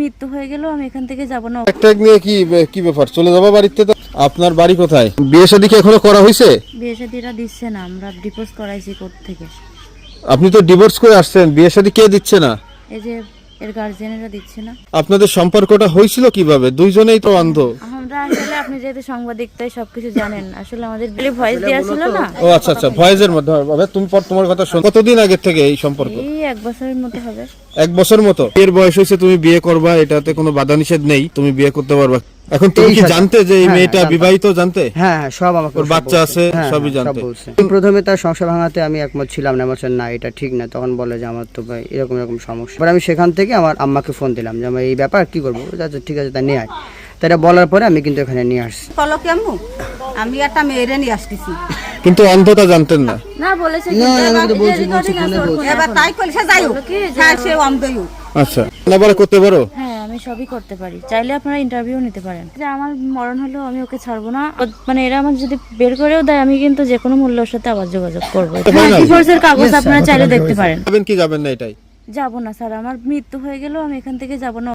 মৃত্যু হয়ে গেলেও আমি এখান থেকে যাব না। একটা নিয়ে কি ব্যাপার, চলে যাবো বাড়িতে? তো আপনার বাড়ি কোথায়? বিয়ে শাদী কি এখনো করা হয়েছে? বিয়ে শাদীরা দিচ্ছে না, আমরা ডিভোর্স করাইছি কোর্ট থেকে। আপনি তো ডিভোর্স করে আসছেন, বিয়ে শাদী কে দিচ্ছে না? এই যে এর গার্জিয়ানেরা দিচ্ছে না। আপনাদের সম্পর্কটা হয়েছিল কিভাবে? দুইজনেই তো অন্ধ। আমরা আসলে, আপনি যেহেতু সাংবাদিক তাই সবকিছু জানেন, আসলে আমাদের ভয়েস দেওয়া ছিল না। ও আচ্ছা আচ্ছা, ভয়েসের মধ্যে হবে। তুমি তোমার কথা শোন। কতদিন আগে থেকে এই সম্পর্ক? এই 1 বছরের মতো হবে। 1 বছর মতো। বিয়ের বয়স হয়েছে, তুমি বিয়ে করবা, এটাতে কোনো বাধা নিষেধ নেই, তুমি বিয়ে করতে পারবা। এখন তুমি কি জানতে যে এই মেয়েটা বিবাহিত? জানতে? হ্যাঁ হ্যাঁ, সব আমাকে ওর বাচ্চা আছে, সবই জানতে। প্রথমে তার সংসার ভাঙাতে আমি একমত ছিলাম না, বলছেন না এটা ঠিক না। তখন বলে যে আমার তো ভাই এরকম এরকম সমস্যা। এবার আমি সেখান থেকে আমার আম্মাকে ফোন দিলাম যে আমার এই ব্যাপার কি করবো। আচ্ছা ঠিক আছে, তা নিয়ে আয়। তাই বলার পরে আমি কিন্তু এখানে নিয়ে আসছি। বলো কেমন, আমি একটা মেয়েরে নিয়ে আসতেছি। কিন্তু অন্ধতা জানতেন না? না বলেছে এবার তাই করলে সে যাই হোক, হ্যাঁ সে অন্ধই হোক। আচ্ছা, নাবার করতে পারো? হ্যাঁ আমি সবই করতে পারি, চাইলে আপনারা ইন্টারভিউ নিতে পারেন। যে আমার মরণ হলেও আমি ওকে ছাড়বো না, মানে এরা আমাকে যদি বের করেও দেয় আমি কিন্তু যে কোনো মূল্যের সাথে আবার যোগাযোগ করবো। ডিভোর্সের কাগজ আপনারা চাইলে দেখতে পারেন। যাবেন কি যাবেন না এটাই? যাবো না স্যার, আমার মৃত্যু হয়ে গেলেও আমি এখান থেকে যাবো না।